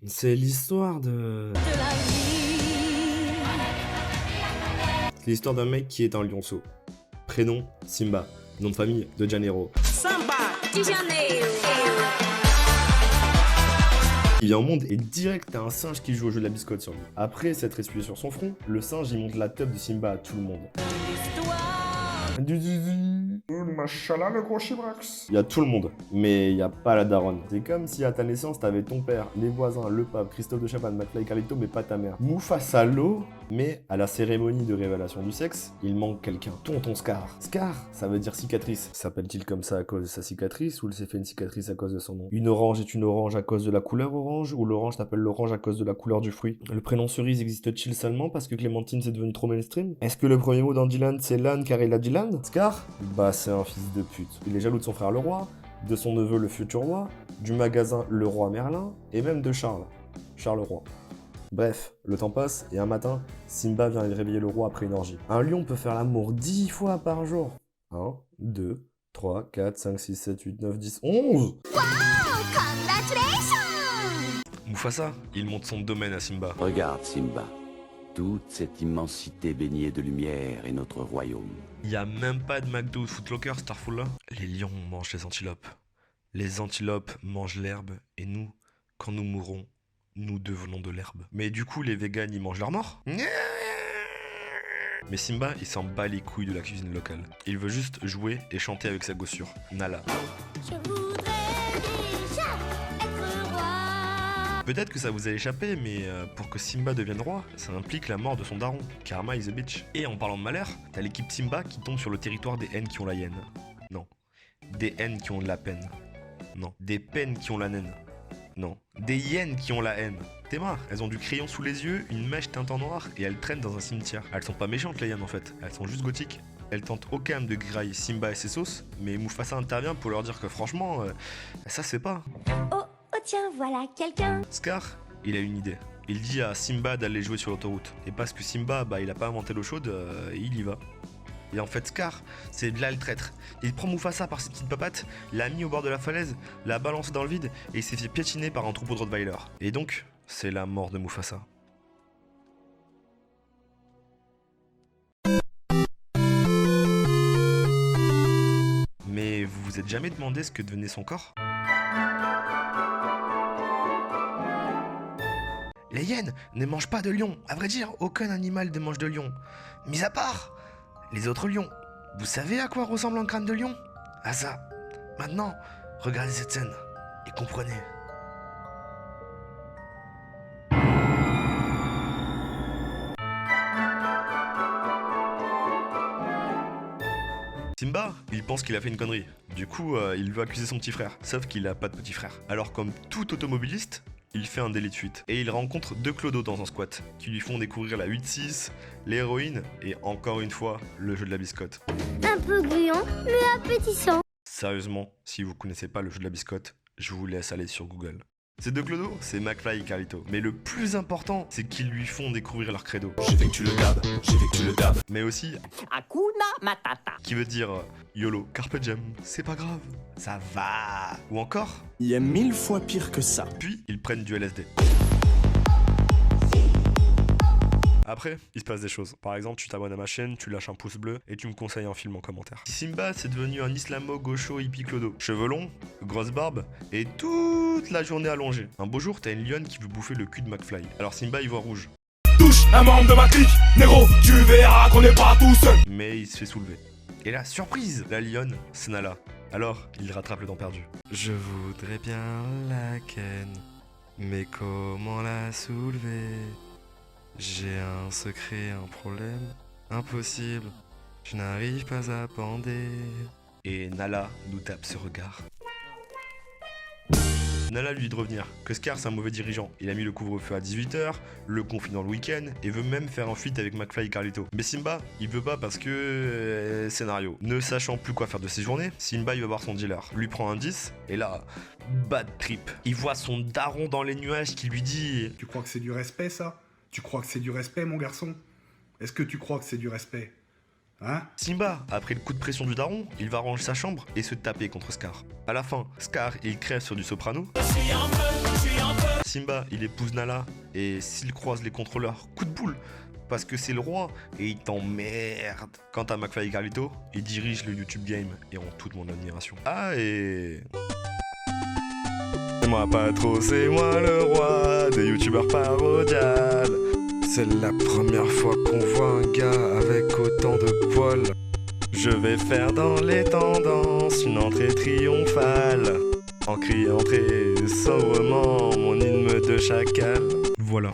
C'est l'histoire de... C'est l'histoire d'un mec qui est un lionceau. Prénom, Simba. Nom de famille, De Janeiro. De Janeiro. Il vient au monde et direct t'as un singe qui joue au jeu de la biscotte sur lui. Après s'être essuyé sur son front, le singe il montre la teub de Simba à tout le monde. Du zizi. Machallah le gros chibrax. Il y a tout le monde, mais il y a pas la daronne. C'est comme si à ta naissance t'avais ton père, les voisins, le pape, Christophe de Chavannes, McFly Carlito, mais pas ta mère. Mufasa l'eau, mais à la cérémonie de révélation du sexe, il manque quelqu'un. Tonton Scar. Scar, ça veut dire cicatrice. S'appelle-t-il comme ça à cause de sa cicatrice ou il s'est fait une cicatrice à cause de son nom? Une orange est une orange à cause de la couleur orange ou l'orange t'appelle l'orange à cause de la couleur du fruit? Le prénom cerise existe-t-il seulement parce que Clémentine c'est devenu trop mainstream? Est-ce que le premier mot dans Dylan c'est l'âne car il a dit l'âne? Scar? Bah c'est un fils de pute. Il est jaloux de son frère le roi, de son neveu le futur roi, du magasin Le Roi Merlin et même de Charles le roi. Bref, le temps passe et un matin, Simba vient réveiller le roi après une orgie. Un lion peut faire l'amour 10 fois par jour. 1, 2, 3, 4, 5, 6, 7, 8, 9, 10, 11. Mufasa, il monte son domaine à Simba. Regarde, Simba. Toute cette immensité baignée de lumière est notre royaume. Il y a même pas de McDo ou de Footlocker, Starfall là. Les lions mangent les antilopes. Les antilopes mangent l'herbe. Et nous, quand nous mourrons, nous devenons de l'herbe. Mais du coup, les végans, ils mangent leur mort? Mais Simba, il s'en bat les couilles de la cuisine locale. Il veut juste jouer et chanter avec sa gossure, Nala. Je voudrais déjà être roi. Peut-être que ça vous a échappé, mais pour que Simba devienne roi, ça implique la mort de son daron. Karma is a bitch. Et en parlant de malheur, t'as l'équipe Simba qui tombe sur le territoire des haines qui ont la hyène. Non. Des haines qui ont de la peine. Non. Des peines qui ont la naine. Non. Des hyènes qui ont la haine. T'es marre, elles ont du crayon sous les yeux, une mèche teinte en noir et elles traînent dans un cimetière. Elles sont pas méchantes les hyènes en fait, elles sont juste gothiques. Elles tentent au calme de grailler Simba et ses sauces, mais Mufasa intervient pour leur dire que franchement, ça se fait pas. Oh, oh tiens, voilà quelqu'un. Scar, il a une idée. Il dit à Simba d'aller jouer sur l'autoroute. Et parce que Simba, bah il a pas inventé l'eau chaude, il y va. Et en fait Scar, c'est de là le traître. Il prend Mufasa par ses petites papates, l'a mis au bord de la falaise, l'a balancé dans le vide et il s'est fait piétiner par un troupeau de Rottweiler. Et donc, c'est la mort de Mufasa. Mais vous vous êtes jamais demandé ce que devenait son corps? Les hyènes ne mangent pas de lion. À vrai dire, aucun animal ne mange de lion. Mis à part les autres lions. Vous savez à quoi ressemble un crâne de lion? À ça. Maintenant, regardez cette scène et comprenez. Simba, il pense qu'il a fait une connerie. Du coup, il veut accuser son petit frère. Sauf qu'il a pas de petit frère. Alors comme tout automobiliste, il fait un délit de fuite. Et il rencontre deux clodos dans un squat, qui lui font découvrir la 8-6, l'héroïne, et encore une fois, le jeu de la biscotte. Un peu gluant, mais appétissant. Sérieusement, si vous connaissez pas le jeu de la biscotte, je vous laisse aller sur Google. Ces deux clodos, c'est McFly et Carlito. Mais le plus important, c'est qu'ils lui font découvrir leur credo. J'effectue le dab. Mais aussi, Hakuna Matata. qui veut dire YOLO, Carpe Diem, c'est pas grave, ça va. Ou encore, Il y a 1000 fois pire que ça. puis ils prennent du LSD. Après, il se passe des choses. Par exemple, tu t'abonnes à ma chaîne, tu lâches un pouce bleu et tu me conseilles un film en commentaire. Simba, c'est devenu un islamo-gaucho hippie clodo. Cheveux longs, grosse barbe et toute la journée allongée. Un beau jour, t'as une lionne qui veut bouffer le cul de McFly. Alors Simba, il voit rouge. Touche un membre de ma clique, négro, tu verras qu'on n'est pas tout seul. Mais il se fait soulever. Et là, surprise, la lionne, c'est Nala. Alors, il rattrape le temps perdu. Je voudrais bien la ken, mais comment la soulever? J'ai un secret, un problème impossible. Je n'arrive pas à bander. Et Nala nous tape ce regard. Nala lui dit de revenir, que Scar c'est un mauvais dirigeant. Il a mis le couvre-feu à 18h, le confinement le week-end, et veut même faire un feat avec McFly et Carlito. Mais Simba, il veut pas parce que... scénario. Ne sachant plus quoi faire de ses journées, Simba il va voir son dealer, lui prend un 10, et là, bad trip. Il voit son daron dans les nuages qui lui dit... Tu crois que c'est du respect, ça? Tu crois que c'est du respect, mon garçon? Est-ce que tu crois que c'est du respect? Hein? Simba, après le coup de pression du daron, il va ranger sa chambre et se taper contre Scar. À la fin, Scar, il crève sur du soprano. Simba, il épouse Nala, et s'il croise les contrôleurs, coup de boule, parce que c'est le roi, et il t'emmerde. Quant à McFly et Carlito, ils dirigent le YouTube Game, et ont toute mon admiration. Ah, et... C'est moi pas trop, c'est moi le roi des youtubeurs parodiales. C'est la première fois qu'on voit un gars avec autant de poils. Je vais faire dans les tendances une entrée triomphale, en criant très sobrement mon hymne de chacal. Voilà.